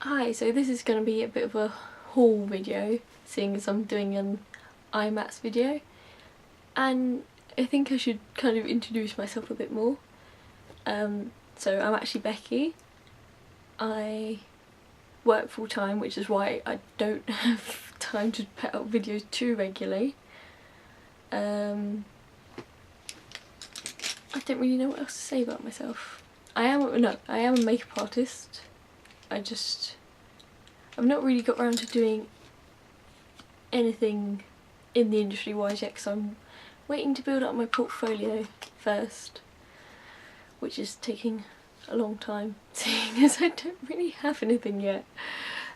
Hi, so this is going to be a bit of a haul video, seeing as I'm doing an IMATS video, and I think I should kind of introduce myself a bit more. So I'm actually Becky. I work full time, which is why I don't have time to put out videos too regularly. I don't really know what else to say about myself. I am a makeup artist. I've not really got around to doing anything in the industry wise yet, because I'm waiting to build up my portfolio first, which is taking a long time, seeing as I don't really have anything yet.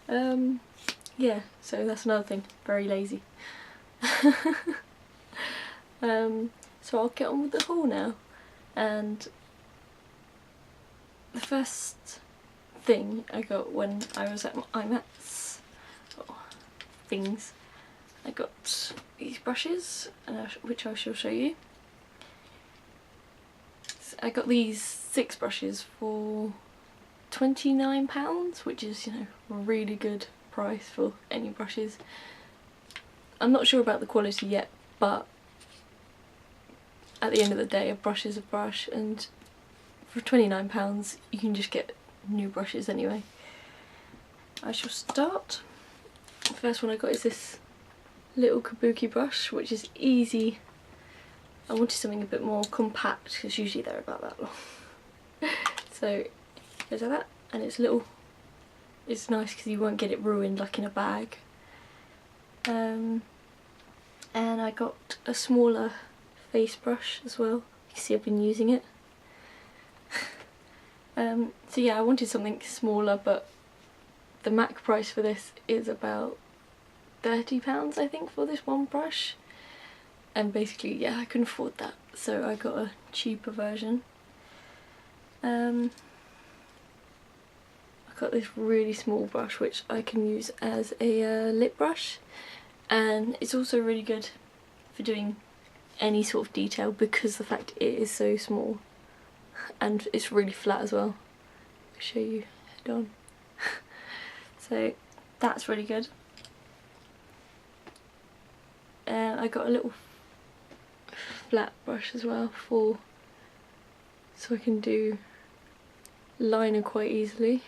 Yeah, so that's another thing, very lazy. So I'll get on with the haul now, and the first thing I got when I was at IMATS, I got these brushes, which I shall show you. So I got these 6 brushes for £29, which is, you know, a really good price for any brushes. I'm not sure about the quality yet, but at the end of the day, a brush is a brush, and for £29 you can just get new brushes anyway. I shall start. The first one I got is this little kabuki brush, which is easy. I wanted something a bit more compact because usually they're about that long. So it goes like that, and it's little. It's nice because you won't get it ruined like in a bag. And I got a smaller face brush as well. You can see I've been using it. So yeah, I wanted something smaller, but the MAC price for this is about £30, I think, for this one brush. And basically, yeah, I couldn't afford that, so I got a cheaper version. I got this really small brush, which I can use as a lip brush, and it's also really good for doing any sort of detail because the fact it is so small, and it's really flat as well. I'll show you head on. So that's really good. I got a little flat brush as well so I can do liner quite easily.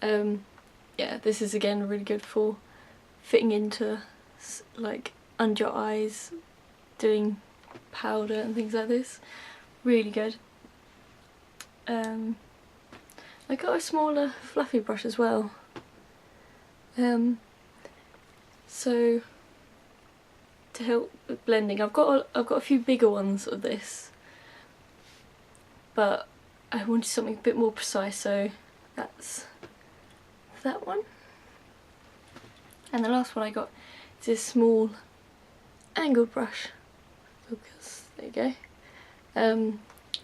Yeah, this is again really good for fitting into like under your eyes, doing powder and things like this. Really good. I got a smaller fluffy brush as well. So to help with blending, I've got a few bigger ones of this, but I wanted something a bit more precise, so that's that one. And the last one I got is this small angled brush. Focus, there you go.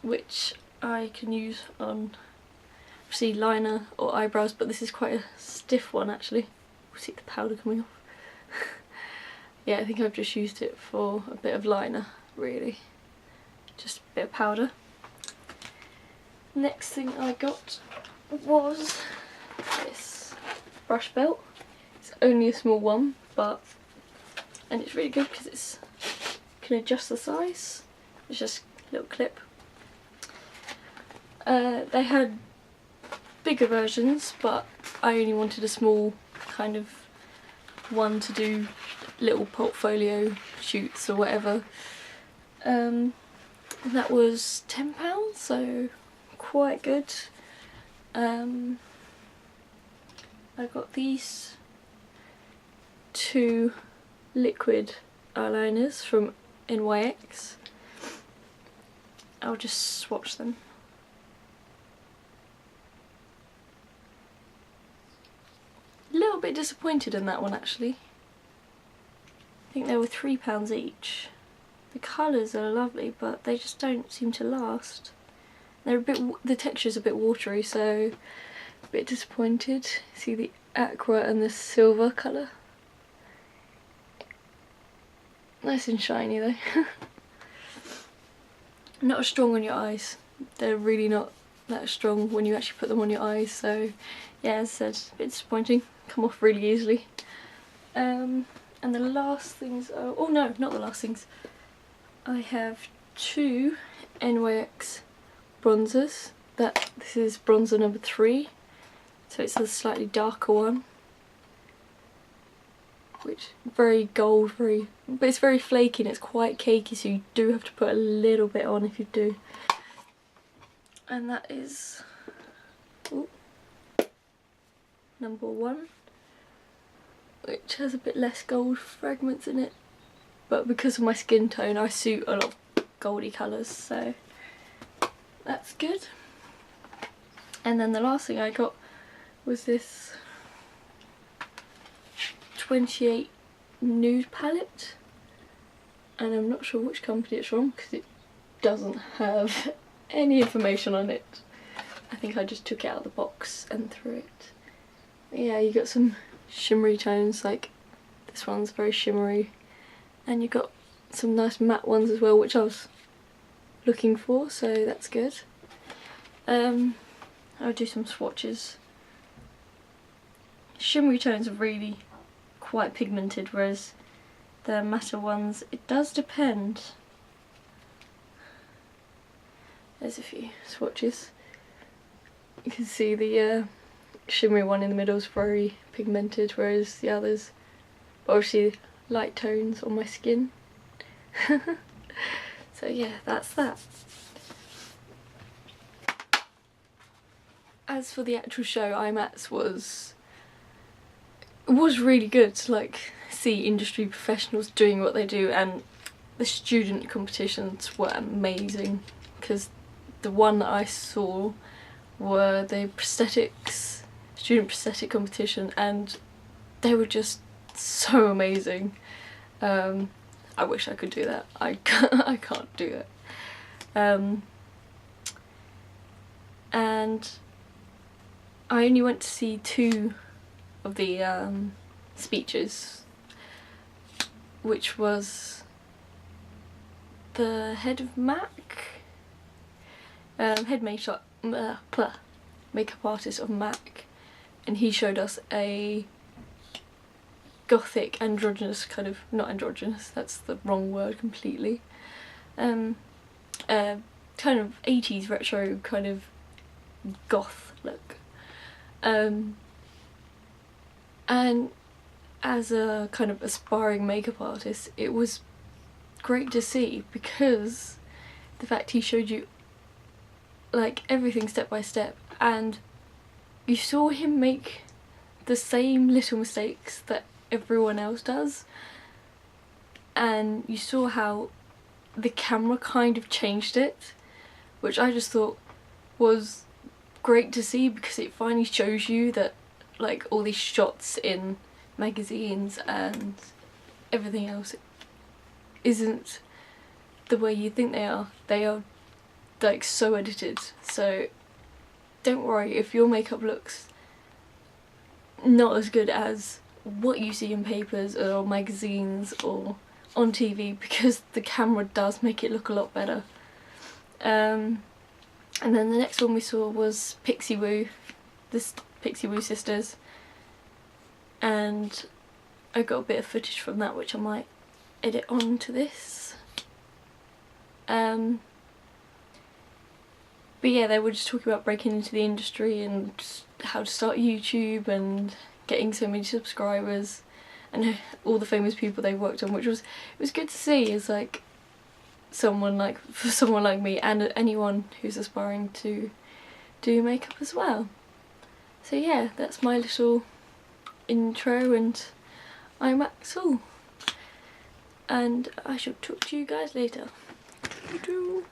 Which I can use on, see, liner or eyebrows, but this is quite a stiff one actually. We'll see the powder coming off. Yeah, I think I've just used it for a bit of liner, really. Just a bit of powder. Next thing I got was this brush belt. It's only a small one, and it's really good because it's can adjust the size. It's just a little clip. They had bigger versions, but I only wanted a small kind of one to do little portfolio shoots or whatever. And that was £10, so quite good. I got these 2 liquid eyeliners from NYX. I'll just swatch them. A little bit disappointed in that one actually. I think they were £3 each. The colours are lovely, but they just don't seem to last. They're a bit, the texture's a bit watery, so a bit disappointed. See the aqua and the silver colour? Nice and shiny though. Not as strong on your eyes. They're really not that strong when you actually put them on your eyes, so yeah, as I said, a bit disappointing, come off really easily. And the last things are, oh no, not the last things, I have 2 NYX bronzers. This is bronzer number 3, so it's a slightly darker one, which very gold, but it's very flaky and it's quite cakey, so you do have to put a little bit on if you do. And that is number 1, which has a bit less gold fragments in it, but because of my skin tone I suit a lot of goldy colours, so that's good. And then the last thing I got was this 28 nude palette, and I'm not sure which company it's from because it doesn't have any information on it. I think I just took it out of the box and threw it. But yeah, you got some shimmery tones, like this one's very shimmery, and you got some nice matte ones as well, which I was looking for, so that's good. I'll do some swatches. Shimmery tones are really quite pigmented, whereas the matte ones, it does depend. There's a few swatches. You can see the shimmery one in the middle is very pigmented, whereas the others are obviously light tones on my skin. So yeah, that's that. As for the actual show, IMATS was really good to like see industry professionals doing what they do, and the student competitions were amazing, because the one that I saw were the prosthetics, student prosthetic competition, and they were just so amazing. I wish I could do that. I can't do it. And I only went to see 2 of the speeches, which was the head of head makeup artist of MAC, and he showed us a gothic androgynous kind of, not androgynous, that's the wrong word completely, kind of 80s retro kind of goth look. And as a kind of aspiring makeup artist, it was great to see, because the fact he showed you like everything step by step, and you saw him make the same little mistakes that everyone else does, and you saw how the camera kind of changed it, which I just thought was great to see, because it finally shows you that like all these shots in magazines and everything else isn't the way you think they are. They are like so edited, so don't worry if your makeup looks not as good as what you see in papers or magazines or on TV, because the camera does make it look a lot better. And then the next one we saw was Pixie Woo, the Pixie Woo sisters, and I got a bit of footage from that which I might edit onto this. But yeah, they were just talking about breaking into the industry and how to start YouTube and getting so many subscribers and all the famous people they worked on, which it was good to see as like someone like me and anyone who's aspiring to do makeup as well. So yeah, that's my little intro and IMATS all, and I shall talk to you guys later. Doo-doo.